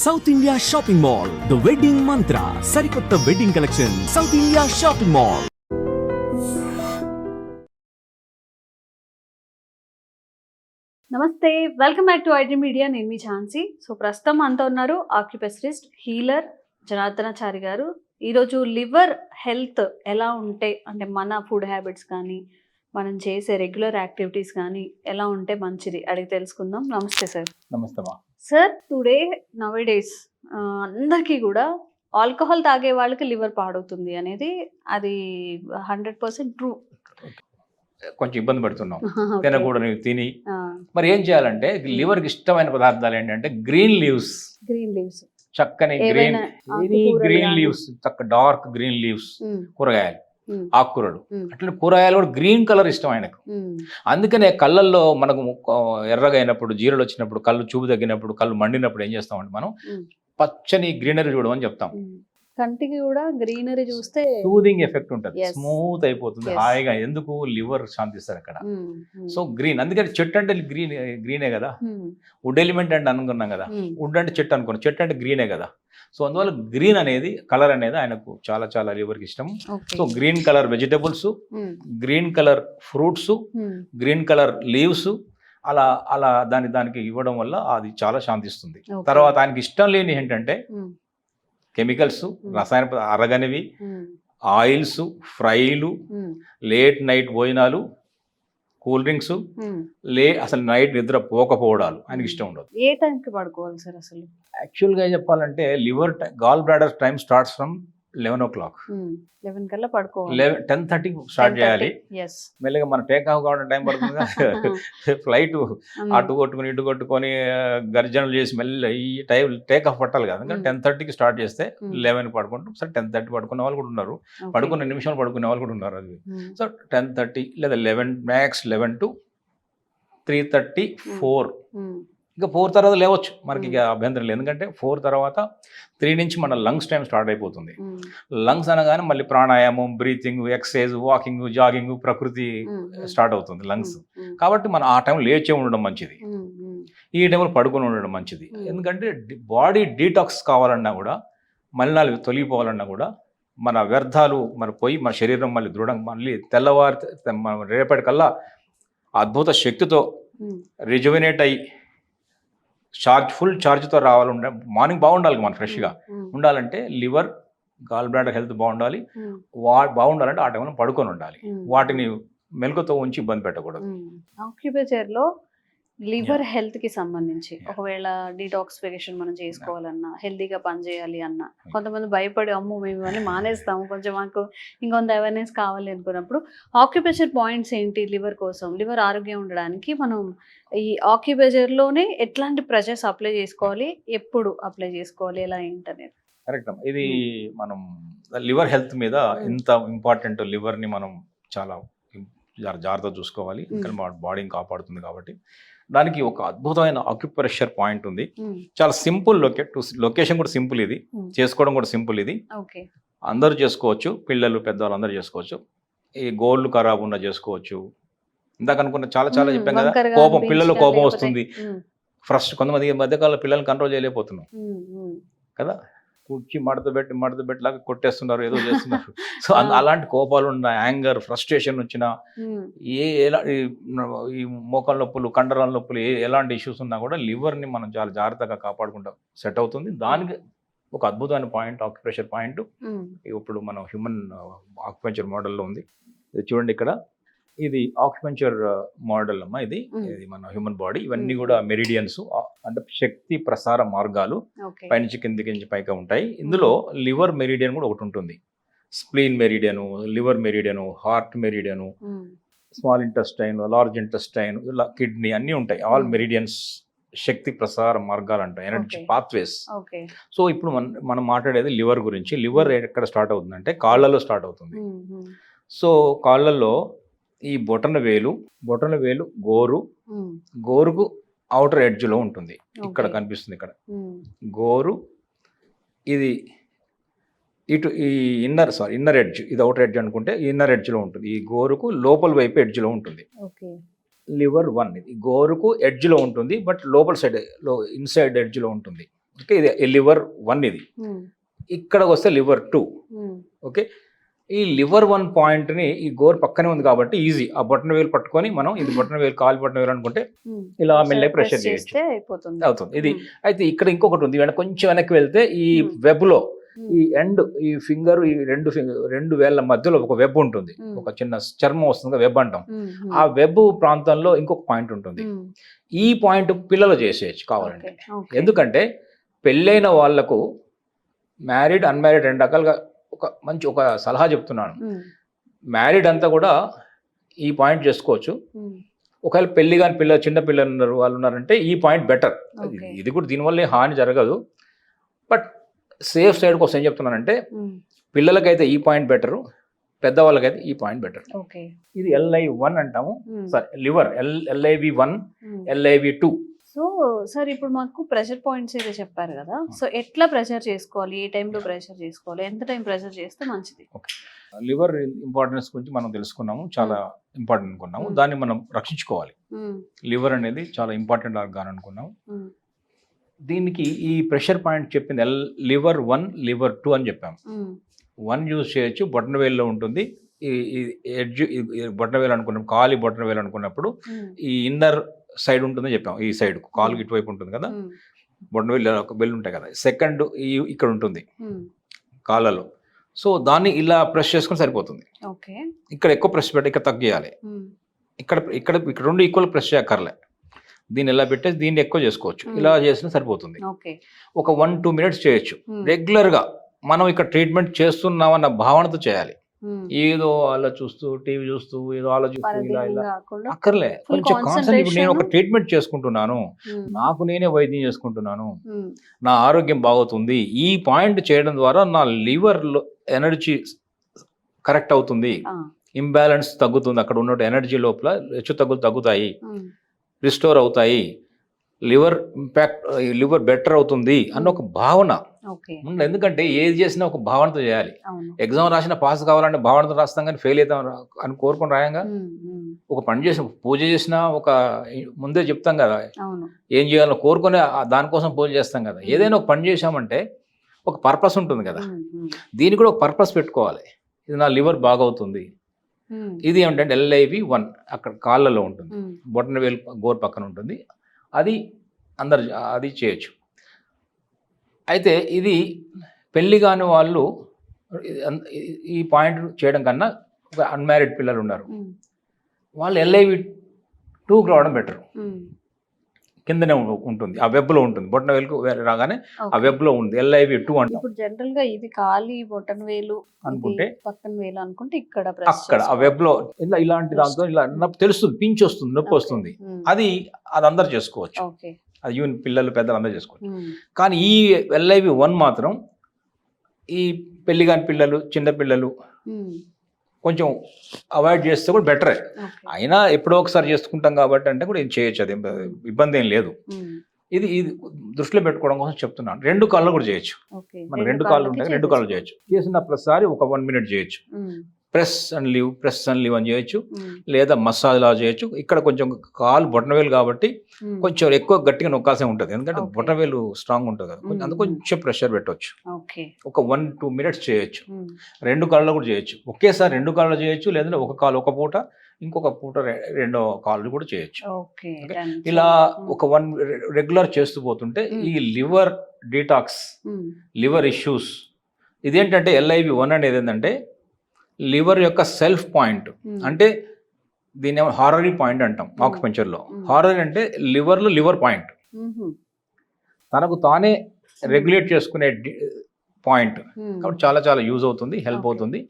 South India shopping mall, the wedding Mantra, సరికొత్త wedding collection, South India shopping mall. నమస్తే, welcome back to IT media. నేను మీ Jhansi. So ప్రస్తుతం అంతా ఉన్నారు ఆక్యుపెసిస్ట్ హీలర్ జనార్దనాచారి గారు. ఈరోజు లివర్ హెల్త్ ఎలా ఉంటే, అంటే మన ఫుడ్ హ్యాబిట్స్ కానీ మనం చేసే రెగ్యులర్ యాక్టివిటీస్ కానీ ఎలా ఉంటే మంచిది అడిగి తెలుసుకుందాం. నమస్తే సార్. నమస్తే మా సార్, టుడే నౌడేస్ అందరికీ కూడా ఆల్కహాల్ తాగే వాళ్ళకి లివర్ పాడవుతుంది అనేది అది 100% ట్రూ. కొంచెం ఇబ్బంది పడుతున్నాం తినకూడని తిని. మరి ఏం చేయాలంటే లివర్కి ఇష్టమైన పదార్థాలు ఏంటంటే గ్రీన్ లీవ్స్. గ్రీన్ లీవ్స్, చక్కని గ్రీన్ లీవ్స్, చక్క డార్క్ గ్రీన్ లీవ్స్, కూరగాయలు, ఆకుకూరలు. అట్లా కూరగాయలు కూడా గ్రీన్ కలర్ ఇష్టం ఆయనకు. అందుకనే కళ్ళల్లో మనకు ఎర్రగా అయినప్పుడు, జీరలు వచ్చినప్పుడు, కళ్ళు చూపు తగ్గినప్పుడు, కళ్ళు మండినప్పుడు ఏం చేస్తామంటే మనం పచ్చని గ్రీనరీ చూడమని చెప్తాం. కంటికి కూడా గ్రీనరీ చూస్తే సూదింగ్ ఎఫెక్ట్ ఉంటుంది, స్మూత్ అయిపోతుంది, హాయిగా. ఎందుకు లివర్ శాంతిస్తారు అక్కడ. సో గ్రీన్, అందుకని చెట్టు అంటే గ్రీనే కదా. వుడ్ ఎలిమెంట్ అంటే అనుకున్నాం కదా, వుడ్ అంటే చెట్టు అనుకున్నాం, చెట్టు అంటే గ్రీనే కదా. సో అందువల్ల గ్రీన్ అనేది కలర్ అనేది ఆయనకు చాలా చాలా లివర్కి ఇష్టం. So green colour vegetables, green colour fruits, green colour leaves, అలా అలా దానికి ఇవ్వడం వల్ల అది చాలా శాంతిస్తుంది. తర్వాత ఆయనకి ఇష్టం లేని ఏంటంటే కెమికల్స్, రసాయన అరగనివి, ఆయిల్స్, ఫ్రైలు, లేట్ నైట్ భోజనాలు, కూల్ డ్రింక్స్, అసలు నైట్ నిద్ర పోకపోవడాలు ఆయనకి ఇష్టం ఉండదు. ఏ టైంకి పడుకోవాలి సార్ అసలు? యాక్చువల్గా చెప్పాలంటే liver gall bladder time starts from 11 o'clock. 11 కల్లా పడుకోవాలి. 10:30 స్టార్ట్ చేయాలి. మెల్లగా మన టేక్ ఆఫ్ కావడం టైం పడుతుంది. ఫ్లైట్ అటు కొట్టుకుని ఇటు కొట్టుకొని గర్జనలు చేసి మెల్ల ఈ టైం టేక్ ఆఫ్ పట్టాలి కదా. 10:30కి స్టార్ట్ చేస్తే 11 పడుకుంటాం. సరే 10:30 పడుకునే వాళ్ళు కూడా ఉన్నారు, పడుకున్న నిమిషాలు పడుకునే వాళ్ళు కూడా ఉన్నారు. అది సో 10:30 లేదా 11 మ్యాక్స్ 11 to 3:30, 4. ఇంకా 4 తర్వాత లేవచ్చు, మనకి ఇక అభ్యంతరం లేదు. ఎందుకంటే 4 తర్వాత 3 నుంచి మన లంగ్స్ టైం స్టార్ట్ అయిపోతుంది. లంగ్స్ అనగానే మళ్ళీ ప్రాణాయామం, బ్రీతింగ్, ఎక్సర్సైజ్, వాకింగ్, జాగింగ్, ప్రకృతి స్టార్ట్ అవుతుంది లంగ్స్. కాబట్టి మనం ఆ టైం లేచే ఉండడం మంచిది, ఈ టైంలో పడుకొని ఉండడం మంచిది. ఎందుకంటే బాడీ డీటాక్స్ కావాలన్నా కూడా, మలినాలు తొలగిపోవాలన్నా కూడా, మన వ్యర్థాలు పోయి మన శరీరం మళ్ళీ దృఢంగా మళ్ళీ తెల్లవారి రేపటికల్లా అద్భుత శక్తితో రిజువినేట్ అయ్యి ఫుల్ ఛార్జ్తో రావాలి. మార్నింగ్ బాగుండాలి, మనం ఫ్రెష్గా ఉండాలంటే లివర్, గాల్ బ్లాడర్ హెల్త్ బాగుండాలి. బాగుండాలంటే ఆ టైంలో పడుకొని ఉండాలి. వాటిని మెలకుతో ఉంచి ఇబ్బంది పెట్టకూడదు. ఆక్యుపెక్చర్లో లివర్ హెల్త్ కి సంబంధించి ఒకవేళ డీటాక్సిఫికేషన్ మనం చేసుకోవాలన్నా, హెల్తీగా పనిచేయాలి అన్నా, కొంతమంది భయపడి అమ్ము మేము ఇవన్నీ మానేస్తాము, కొంచెం మాకు ఇంకొంత అవేర్నెస్ కావాలి అనుకున్నప్పుడు ఆక్యుపెక్చర్ పాయింట్స్ ఏంటి లివర్ కోసం? లివర్ ఆరోగ్యం ఉండడానికి మనం ఈ ఆక్యుపెక్చర్లోనే ఎట్లాంటి ప్రెషర్స్ అప్లై చేసుకోవాలి, ఎప్పుడు అప్లై చేసుకోవాలి, ఎలా ఏంటనేది? కరెక్ట్. ఇది మనం లివర్ హెల్త్ మీద ఇంత ఇంపార్టెంట్. లివర్ని మనం చాలా జాగ్రత్తగా చూసుకోవాలి, ఇంకా బాడీని కాపాడుతుంది. కాబట్టి దానికి ఒక అద్భుతమైన ఆక్యుప్రెషర్ పాయింట్ ఉంది. చాలా సింపుల్ లొకేషన్ కూడా సింపుల్, ఇది చేసుకోవడం కూడా సింపుల్. ఇది అందరూ చేసుకోవచ్చు, పిల్లలు పెద్దవాళ్ళు అందరూ చేసుకోవచ్చు. ఈ గోళ్ళు ఖరాబ్ ఉన్న చేసుకోవచ్చు. ఇందాక అనుకున్న చాలా చాలా చెప్పాం కదా, కోపం, పిల్లలు కోపం వస్తుంది, ఫస్ట్ కొంతమంది మధ్యకాలంలో పిల్లల్ని కంట్రోల్ చేయలేకపోతున్నాం కదా. కుర్చీ మడత పెట్టి లాగా కొట్టేస్తున్నారు, ఏదో చేస్తున్నారు. సో అలాంటి కోపాలు ఉన్న, యాంగర్, ఫ్రస్ట్రేషన్ వచ్చిన, ఈ మోకాళ్ళ నొప్పులు, కండరాల నొప్పులు, ఎలాంటి ఇష్యూస్ ఉన్నా కూడా లివర్ని మనం చాలా జాగ్రత్తగా కాపాడుకుంటా సెట్ అవుతుంది. దానికి ఒక అద్భుతమైన పాయింట్ ఆక్యుప్రెషర్ పాయింట్ ఇప్పుడు మనం హ్యూమన్ ఆక్యుపెక్చర్ మోడల్లో ఉంది. ఇది చూడండి ఇక్కడ, ఇది ఆక్యుపెక్చర్ మోడల్ అమ్మా. ఇది మన హ్యూమన్ బాడీ. ఇవన్నీ కూడా మెరిడియన్స్, అంటే శక్తి ప్రసార మార్గాలు పైనుంచి కిందికి పైకి ఉంటాయి. ఇందులో లివర్ మెరిడియన్ కూడా ఒకటి ఉంటుంది. Spleen meridian, liver meridian, heart meridian, small intestine, large intestine, ఇలా కిడ్నీ అన్నీ ఉంటాయి. ఆల్ మెరిడియన్స్ శక్తి ప్రసార మార్గాలు అంటాయి, ఎనర్జీ పాత్వేస్. సో ఇప్పుడు మనం మాట్లాడేది లివర్ గురించి. లివర్ ఎక్కడ స్టార్ట్ అవుతుందంటే కాళ్ళలో స్టార్ట్ అవుతుంది. సో కాళ్ళల్లో ఈ బొటన వేలు గోరుకు అవుటర్ ఎడ్జ్లో ఉంటుంది. ఇక్కడ కనిపిస్తుంది, ఇక్కడ గోరు, ఇది ఇటు ఈ ఇన్నర్ ఎడ్జ్, ఇది అవుటర్ ఎడ్జ్ అనుకుంటే ఇన్నర్ ఎడ్జ్లో ఉంటుంది. ఈ గోరుకు లోపల వైపు ఎడ్జ్లో ఉంటుంది. లివర్ 1 ఇది గోరుకు ఎడ్జ్లో ఉంటుంది, బట్ లోపల సైడ్ ఇన్సైడ్ ఎడ్జ్లో ఉంటుంది. ఓకే, ఇది లివర్ 1 ఇది. ఇక్కడికి వస్తే లివర్ 2. ఓకే, ఈ లివర్ 1 పాయింట్ని ఈ గోర్ పక్కనే ఉంది కాబట్టి ఈజీ. ఆ బొట్టన వేలు పట్టుకొని మనం ఇది బొట్టన వేలు కాలు బొట్టన వేలు అనుకుంటే ఇలా మెల్లగా ప్రెషర్ చేయొచ్చు, అవుతుంది ఇది. అయితే ఇక్కడ ఇంకొకటి ఉంది, కొంచెం వెనక్కి వెళ్తే ఈ వెబ్లో ఈ ఎండ్ ఈ ఫింగర్ ఈ రెండు వేళ్ల మధ్యలో ఒక వెబ్ ఉంటుంది, ఒక చిన్న చర్మం వస్తుంది, వెబ్ అంటాం. ఆ వెబ్ ప్రాంతంలో ఇంకొక పాయింట్ ఉంటుంది. ఈ పాయింట్ పిల్లలు చేసేయచ్చు కావాలంటే. ఎందుకంటే పెళ్ళైన వాళ్లకు మ్యారీడ్ అన్మ్యారీడ్ 2 రకాలుగా ఒక సలహా చెప్తున్నాను. మ్యారీడ్ అంతా కూడా ఈ పాయింట్ చేసుకోవచ్చు. ఒకవేళ పెళ్లి కాని చిన్న పిల్లలు వాళ్ళు ఉన్నారంటే ఈ పాయింట్ బెటర్. ఇది కూడా దీనివల్ల హాని జరగదు. బట్ సేఫ్ సైడ్ కోసం ఏం చెప్తున్నానంటే పిల్లలకైతే ఈ పాయింట్ బెటరు, పెద్దవాళ్ళకైతే ఈ పాయింట్ బెటర్. ఇది LI1 అంటాము. Sorry, liver LIV1, LIV2. So sir ఇప్పుడు మాకు ప్రెషర్ పాయింట్స్ అయితే చెప్పారు కదా, సో ఎట్లా ప్రెషర్ చేసుకోవాలి, ఏ టైంలో ప్రెషర్ చేసుకోవాలి, ఎంత టైం ప్రెషర్ చేస్తే మంచిది? లివర్ ఇంపార్టెన్స్ గురించి మనం తెలుసుకున్నాము, చాలా ఇంపార్టెంట్ అనుకున్నాము. దాన్ని మనం రక్షించుకోవాలి. లివర్ అనేది చాలా ఇంపార్టెంట్ ఆర్గాన్ అనుకున్నాము. దీనికి ఈ ప్రెషర్ పాయింట్ చెప్పింది లివర్ 1, లివర్ 2 అని చెప్పాము. 1 యూజ్ చేయొచ్చు, బొటన వేలులో ఉంటుంది. ఈ ఎడ్జ్ బొటన వేలు అనుకున్నాం, కాలి బొటన వేలు అనుకున్నప్పుడు ఈ ఇన్నర్ సైడ్ ఉంటుందని చెప్పాము. ఈ సైడ్ కాలు ఇటువైపు ఉంటుంది కదా, బొటన వేలు ఒక బెల్ ఉంటాయి కదా. సెకండ్ ఇక్కడ ఉంటుంది కాళ్ళలో. సో దాన్ని ఇలా ప్రెస్ చేసుకుని సరిపోతుంది. ఇక్కడ ఎక్కువ ప్రెస్ పెట్టి ఇక్కడ తగ్గియాలి. ఇక్కడ ఇక్కడ ఇక్కడ 2 ఈక్వల్ ప్రెస్ చేయక్కర్లే. దీన్ని ఇలా పెట్టేసి దీన్ని ఎక్కువ చేసుకోవచ్చు. ఇలా చేసినా సరిపోతుంది. ఒక 1-2 మినిట్స్ చేయొచ్చు. రెగ్యులర్గా మనం ఇక్కడ ట్రీట్మెంట్ చేస్తున్నామన్న భావనతో చేయాలి. ఏదో అలా చూస్తూ టీవీ చూస్తూ ఏదో ఆలోచిస్తూ ఇలా ఇలా అక్కర్లే. కొంచెం కాన్సంట్రేట్. నేను ఒక ట్రీట్మెంట్ చేసుకుంటున్నాను, నాకు నేనే వైద్యం చేసుకుంటున్నాను, నా ఆరోగ్యం బాగుతుంది. ఈ పాయింట్ చేయడం ద్వారా నా లివర్లో ఎనర్జీ కరెక్ట్ అవుతుంది, ఇంబ్యాలెన్స్ తగ్గుతుంది, అక్కడ ఉన్న ఎనర్జీ లోపల హెచ్చు తగ్గుతాయి, రిస్టోర్ అవుతాయి, లివర్ బెటర్ అవుతుంది అన్న ఒక భావన. ఎందుకంటే ఏది చేసినా ఒక భావనతో చేయాలి. ఎగ్జామ్ రాసినా పాస్ కావాలంటే భావనతో రాస్తాం, కానీ ఫెయిల్ అవుతాం అని కోరుకొని రాయంగా. ఒక పని చేసిన పూజ చేసినా ఒక ముందే చెప్తాం కదా ఏం చేయాలో కోరుకొని దానికోసం పూజ చేస్తాం కదా. ఏదైనా ఒక పని చేసామంటే ఒక పర్పస్ ఉంటుంది కదా, దీనికి కూడా ఒక పర్పస్ పెట్టుకోవాలి. ఇది నా లివర్ బాగవుతుంది. ఇది ఏమిటంటే LIV1 అక్కడ కాళ్ళలో ఉంటుంది, బొటన వేలు గోరు పక్కన ఉంటుంది. అది చేయొచ్చు. అయితే ఇది పెళ్లి కాని వాళ్ళు ఈ పాయింట్ చేయడం కన్నా ఒక అన్మ్యారీడ్ పిల్లలు ఉన్నారు, వాళ్ళు LIV2 రావడం బెటర్. కిందనే ఉంటుంది, ఆ వెబ్లో ఉంటుంది. బొటన వేలుకు రాగానే ఆ వెబ్లో ఉంది LIV2 అంటే. ఇప్పుడు జనరల్ గా ఇది కాలి బొటన వేలు అనుకుంటే పక్కన వేలు అనుకుంటే ఇక్కడ అక్కడ ఆ వెబ్లో ఇలాంటి దాంతో ఇలా తెలుస్తుంది, పించ్ వస్తుంది, నొప్పి వస్తుంది. అది అందరు చేసుకోవచ్చు. అది ఈవెన్ పిల్లలు పెద్దలు అందరూ చేసుకోవచ్చు. కానీ ఈ LIV1 మాత్రం ఈ పెళ్లి కాని పిల్లలు, చిన్న పిల్లలు కొంచెం అవాయిడ్ చేస్తే కూడా బెటరే. అయినా ఎప్పుడో ఒకసారి చేసుకుంటాం కాబట్టి అంటే కూడా ఏం చేయొచ్చు, అది ఇబ్బంది ఏం లేదు. ఇది దృష్టిలో పెట్టుకోవడం కోసం చెప్తున్నాను. 2 కాళ్ళు కూడా చేయొచ్చు. మన 2 కాళ్ళు ఉంటాయి, 2 కాళ్ళు చేయొచ్చు. చేసిన ప్రతిసారి ఒక 1 మినిట్ చేయొచ్చు. ప్రెస్ అండ్ లీవ్ అని చేయొచ్చు, లేదా మసాజ్ లా చేయొచ్చు. ఇక్కడ కొంచెం కాలు బొటనవేలు కాబట్టి కొంచెం ఎక్కువ గట్టిగా నొక్కాల్సి ఉంటుంది, ఎందుకంటే బొటనవేలు స్ట్రాంగ్ ఉంటుంది కదా, అందుకు కొంచెం ప్రెషర్ పెట్టవచ్చు. ఒక 1-2 మినిట్స్ చేయొచ్చు. 2 కాళ్ళు కూడా చేయొచ్చు. ఒకేసారి 2 కాళ్ళు చేయొచ్చు, లేదంటే ఒక కాలు ఒక పూట, ఇంకొక పూట 2వ కాళ్ళు కూడా చేయొచ్చు. ఇలా ఒక 1 రెగ్యులర్ చేస్తూ పోతుంటే ఈ లివర్ డీటాక్స్, లివర్ ఇష్యూస్, ఇదేంటంటే LIV1 అనేది ఏంటంటే లివర్ యొక్క సెల్ఫ్ పాయింట్. అంటే దీన్ని హారరీ పాయింట్ అంటాం ఆక్యుపంచర్లో. హారరీ అంటే లివర్లో లివర్ పాయింట్, తనకు తానే రెగ్యులేట్ చేసుకునే పాయింట్. కాబట్టి చాలా చాలా యూజ్ అవుతుంది, హెల్ప్ అవుతుంది,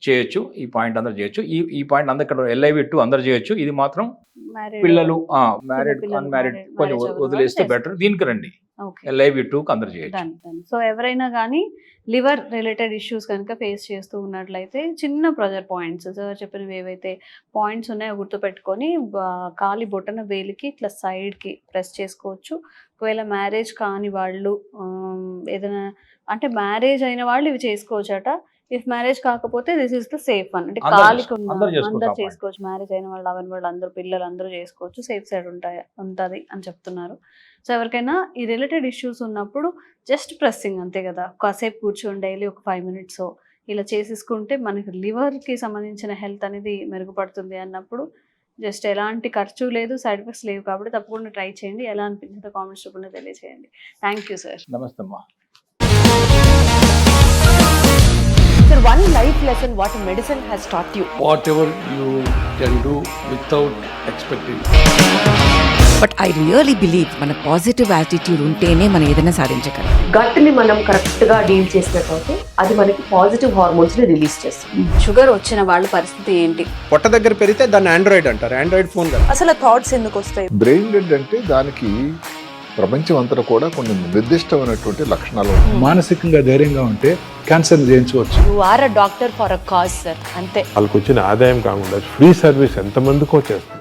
చేయొచ్చు. ఈ పాయింట్ అందరు చేయొచ్చు. ఈ పాయింట్ అందరు ఇక్కడ LIV2 అందరు చేయొచ్చు. ఇది మాత్రం పిల్లలు, మ్యారీడ్ అన్మ్యారీడ్ కొంచెం వదిలేస్తే బెటర్. దీనికి రండి, LIV2కి అందరు చేయొచ్చు. సో ఎవరైనా కానీ లివర్ రిలేటెడ్ ఇష్యూస్ కనుక ఫేస్ చేస్తూ ఉన్నట్లయితే చిన్న ప్రెజర్ పాయింట్స్, సార్ చెప్పినవి ఏవైతే పాయింట్స్ ఉన్నాయో గుర్తుపెట్టుకొని కాలి బొటన వేలికి ఇట్లా సైడ్కి ప్రెస్ చేసుకోవచ్చు. ఒకవేళ మ్యారేజ్ కాని వాళ్ళు ఏదైనా అంటే మ్యారేజ్ అయిన వాళ్ళు ఇవి చేసుకోవచ్చట. ఇఫ్ మ్యారేజ్ కాకపోతే this is the safe one. అంటే అందరూ కాలికి ఉన్న అందరూ చేసుకోవచ్చు అందరు అమ్మాయి. చేసుకోవచ్చు, మ్యారేజ్ అయిన వాళ్ళు అవని వాళ్ళు అందరూ పిల్లలు అందరూ చేసుకోవచ్చు, సేఫ్ సైడ్ ఉంటుంది అని చెప్తున్నారు. సో ఎవరికైనా ఈ రిలేటెడ్ ఇష్యూస్ ఉన్నప్పుడు జస్ట్ ప్రెస్సింగ్ అంతే కదా, కాసేపు కూర్చొని డైలీ ఒక 5 minutes ఇలా చేసేసుకుంటే మనకి లివర్కి సంబంధించిన హెల్త్ అనేది మెరుగుపడుతుంది అన్నప్పుడు జస్ట్ ఎలాంటి ఖర్చు లేదు, సైడ్ ఎఫెక్ట్స్ లేవు. కాబట్టి తప్పకుండా ట్రై చేయండి. ఎలా అనిపించిందో కామెంట్స్ రూపంలో తెలియజేయండి. Thank you sir. నమస్తే అమ్మా. Sir, one life lesson what medicine has taught you. whatever you can do without expecting. But I really believe మన పాజిటివ్ యాటిట్యూడ్ ఉంటేనే మనం ఏదైనా సాధించగలం. గట్ ని మనం కరెక్ట్ గా డీల్ చేసినట్లయితే అది మనకి పాజిటివ్ హార్మోన్స్ ని రిలీజ్ చేస్తుంది. షుగర్ వచ్చిన వాళ్ళ పరిస్థితి ఏంటి? పొట్ట దగ్గర పెరిగితే దాన్ని ఆండ్రాయిడ్ అంటారు, ఆండ్రాయిడ్ ఫోన్ కదా. అసలు థాట్స్ ఎందుకు వస్తాయి? బ్రెయిన్ డెడ్ అంటే దానికి ప్రపంచం అంతా కూడా కొన్ని నిర్దిష్టమైనటువంటి లక్షణాలు ఉన్నాయి. మానసికంగా ధైర్యంగా ఉంటే క్యాన్సర్ జయించవచ్చు. You are a doctor for a cause sir, అంతే. వాళ్ళకి వచ్చిన ఆదాయం కాకుండా ఫ్రీ సర్వీస్ ఎంతమందికో చేస్తారు.